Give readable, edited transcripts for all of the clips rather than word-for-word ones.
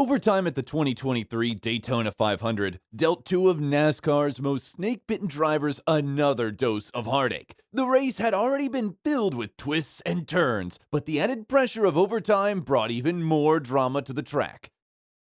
Overtime at the 2023 Daytona 500 dealt two of NASCAR's most snake-bitten drivers another dose of heartache. The race had already been filled with twists and turns, but the added pressure of overtime brought even more drama to the track.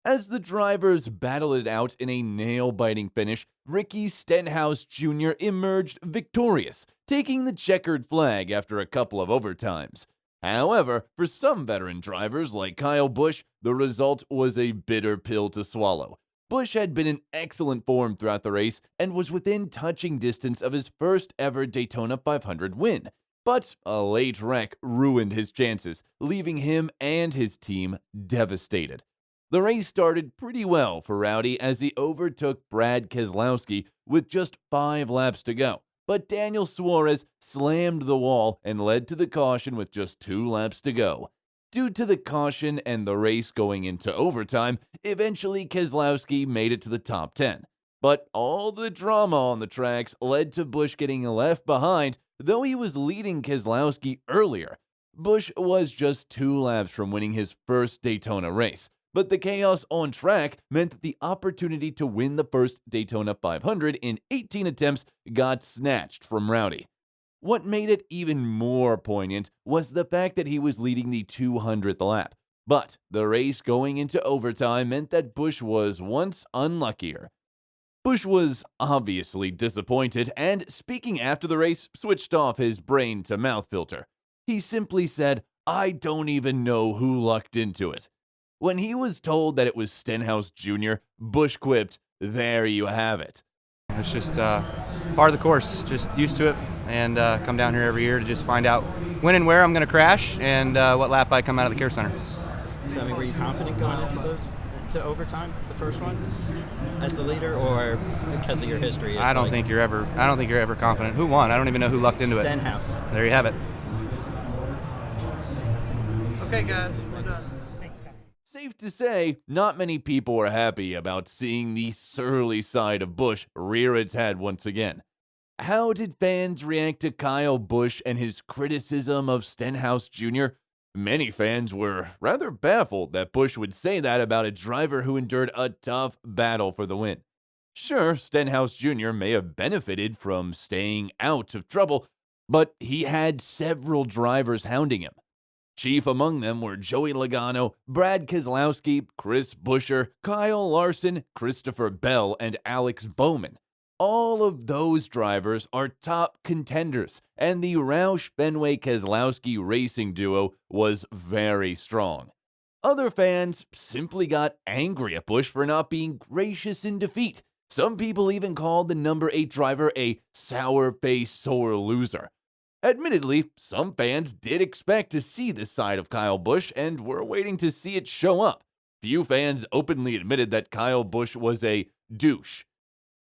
As the drivers battled it out in a nail-biting finish, Ricky Stenhouse Jr. emerged victorious, taking the checkered flag after a couple of overtimes. However, for some veteran drivers like Kyle Busch, the result was a bitter pill to swallow. Busch had been in excellent form throughout the race and was within touching distance of his first ever Daytona 500 win. But a late wreck ruined his chances, leaving him and his team devastated. The race started pretty well for Rowdy as he overtook Brad Keselowski with just 5 laps to go. But Daniel Suarez slammed the wall and led to the caution with just 2 laps to go. Due to the caution and the race going into overtime, eventually Keselowski made it to the top 10. But all the drama on the tracks led to Busch getting left behind, though he was leading Keselowski earlier. Busch was just 2 laps from winning his first Daytona race. But the chaos on track meant that the opportunity to win the first Daytona 500 in 18 attempts got snatched from Rowdy. What made it even more poignant was the fact that he was leading the 200th lap. But the race going into overtime meant that Busch was once unluckier. Busch was obviously disappointed and, speaking after the race, switched off his brain-to-mouth filter. He simply said, "I don't even know who lucked into it." When he was told that it was Stenhouse Jr., Busch quipped, "There you have it." It's just part of the course, just used to it, and come down here every year to just find out when and where I'm going to crash and what lap I come out of the care center. So, were you confident going into overtime, the first one, as the leader, or because of your history? I don't think you're ever confident. Who won? I don't even know who lucked into Stenhouse. it. There you have it. Okay, guys, we're done. Safe to say, not many people were happy about seeing the surly side of Busch rear its head once again. How did fans react to Kyle Busch and his criticism of Stenhouse Jr.? Many fans were rather baffled that Busch would say that about a driver who endured a tough battle for the win. Sure, Stenhouse Jr. may have benefited from staying out of trouble, but he had several drivers hounding him. Chief among them were Joey Logano, Brad Keselowski, Chris Buescher, Kyle Larson, Christopher Bell, and Alex Bowman. All of those drivers are top contenders, and the Roush-Fenway-Keselowski racing duo was very strong. Other fans simply got angry at Busch for not being gracious in defeat. Some people even called the number 8 driver a sour-faced sore loser. Admittedly, some fans did expect to see this side of Kyle Busch and were waiting to see it show up. Few fans openly admitted that Kyle Busch was a douche.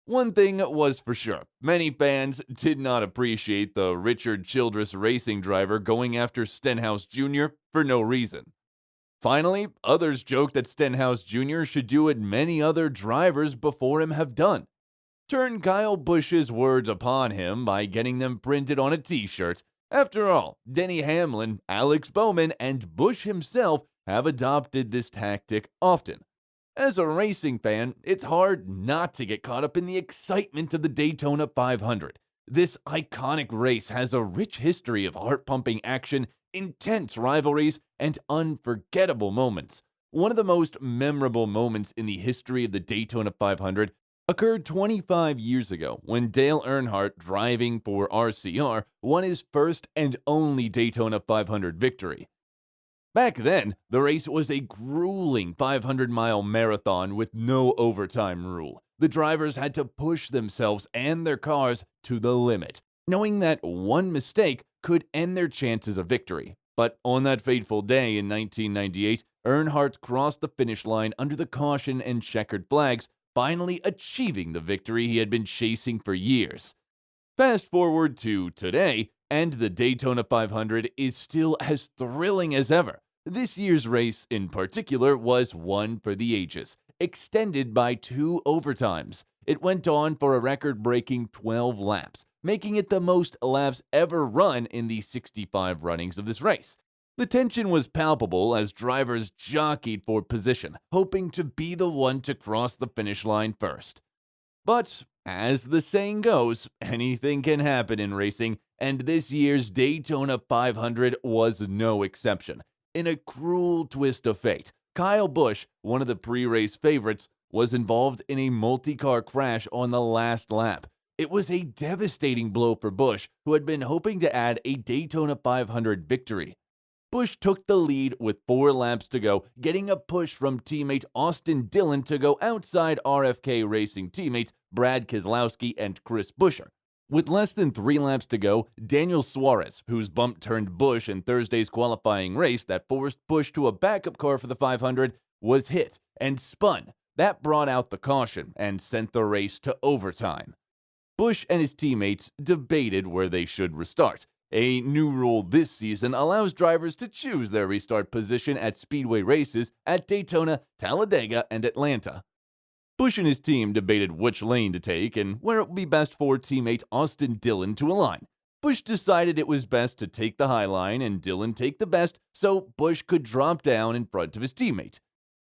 One thing was for sure, many fans did not appreciate the Richard Childress racing driver going after Stenhouse Jr. for no reason. Finally, others joked that Stenhouse Jr. should do what many other drivers before him have done: turn Kyle Busch's words upon him by getting them printed on a t-shirt. After all, Denny Hamlin, Alex Bowman, and Busch himself have adopted this tactic often. As a racing fan, it's hard not to get caught up in the excitement of the Daytona 500. This iconic race has a rich history of heart-pumping action, intense rivalries, and unforgettable moments. One of the most memorable moments in the history of the Daytona 500 occurred 25 years ago when Dale Earnhardt, driving for RCR, won his first and only Daytona 500 victory. Back then, the race was a grueling 500-mile marathon with no overtime rule. The drivers had to push themselves and their cars to the limit, knowing that one mistake could end their chances of victory. But on that fateful day in 1998, Earnhardt crossed the finish line under the caution and checkered flags, finally achieving the victory he had been chasing for years. Fast forward to today, and the Daytona 500 is still as thrilling as ever. This year's race in particular was one for the ages, extended by 2 overtimes. It went on for a record-breaking 12 laps, making it the most laps ever run in the 65 runnings of this race. The tension was palpable as drivers jockeyed for position, hoping to be the one to cross the finish line first. But, as the saying goes, anything can happen in racing, and this year's Daytona 500 was no exception. In a cruel twist of fate, Kyle Busch, one of the pre-race favorites, was involved in a multi-car crash on the last lap. It was a devastating blow for Busch, who had been hoping to add a Daytona 500 victory. Busch took the lead with 4 laps to go, getting a push from teammate Austin Dillon to go outside RFK Racing teammates Brad Keselowski and Chris Buescher. With less than 3 laps to go, Daniel Suarez, whose bump turned Busch in Thursday's qualifying race that forced Busch to a backup car for the 500, was hit and spun. That brought out the caution and sent the race to overtime. Busch and his teammates debated where they should restart. A new rule this season allows drivers to choose their restart position at speedway races at Daytona, Talladega, and Atlanta. Busch and his team debated which lane to take and where it would be best for teammate Austin Dillon to align. Busch decided it was best to take the high line and Dillon take the best so Busch could drop down in front of his teammate.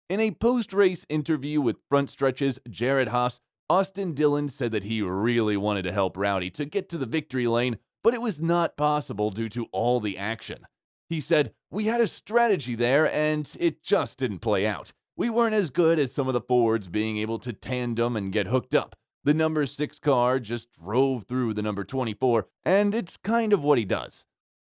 In a post-race interview with Front Stretch's Jared Haas, Austin Dillon said that he really wanted to help Rowdy to get to the victory lane, but it was not possible due to all the action. He said, "We had a strategy there and it just didn't play out. We weren't as good as some of the Fords being able to tandem and get hooked up. The number 6 car just drove through the number 24, and it's kind of what he does.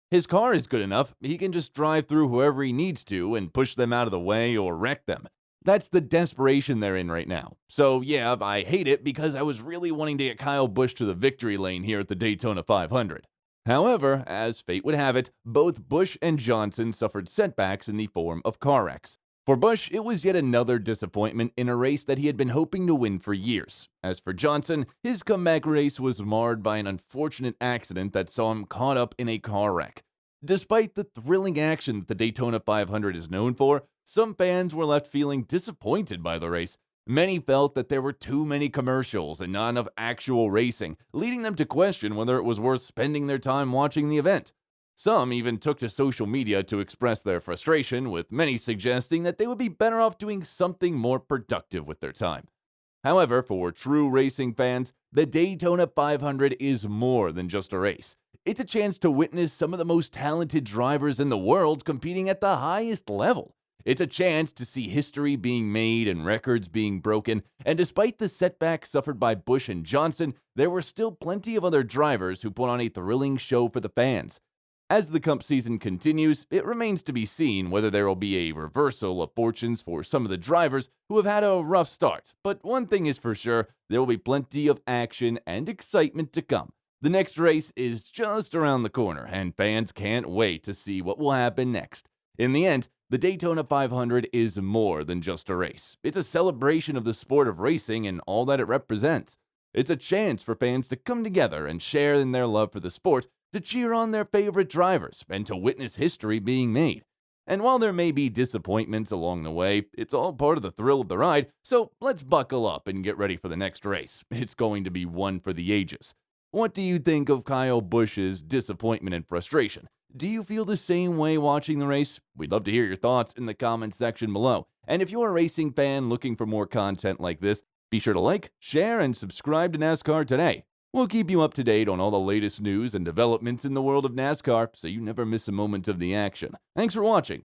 His car is good enough, he can just drive through whoever he needs to and push them out of the way or wreck them. That's the desperation they're in right now. So yeah, I hate it because I was really wanting to get Kyle Busch to the victory lane here at the Daytona 500. However, as fate would have it, both Busch and Johnson suffered setbacks in the form of car wrecks. For Busch, it was yet another disappointment in a race that he had been hoping to win for years. As for Johnson, his comeback race was marred by an unfortunate accident that saw him caught up in a car wreck. Despite the thrilling action that the Daytona 500 is known for, some fans were left feeling disappointed by the race. Many felt that there were too many commercials and not enough actual racing, leading them to question whether it was worth spending their time watching the event. Some even took to social media to express their frustration, with many suggesting that they would be better off doing something more productive with their time. However, for true racing fans, the Daytona 500 is more than just a race. It's a chance to witness some of the most talented drivers in the world competing at the highest level. It's a chance to see history being made and records being broken, and despite the setbacks suffered by Busch and Johnson, there were still plenty of other drivers who put on a thrilling show for the fans. As the Cup season continues, it remains to be seen whether there will be a reversal of fortunes for some of the drivers who have had a rough start, but one thing is for sure, there will be plenty of action and excitement to come. The next race is just around the corner, and fans can't wait to see what will happen next. In the end, the Daytona 500 is more than just a race. It's a celebration of the sport of racing and all that it represents. It's a chance for fans to come together and share in their love for the sport, to cheer on their favorite drivers, and to witness history being made. And while there may be disappointments along the way, it's all part of the thrill of the ride, so let's buckle up and get ready for the next race. It's going to be one for the ages. What do you think of Kyle Busch's disappointment and frustration? Do you feel the same way watching the race? We'd love to hear your thoughts in the comments section below. And if you're a racing fan looking for more content like this, be sure to like, share, and subscribe to NASCAR Today. We'll keep you up to date on all the latest news and developments in the world of NASCAR so you never miss a moment of the action. Thanks for watching.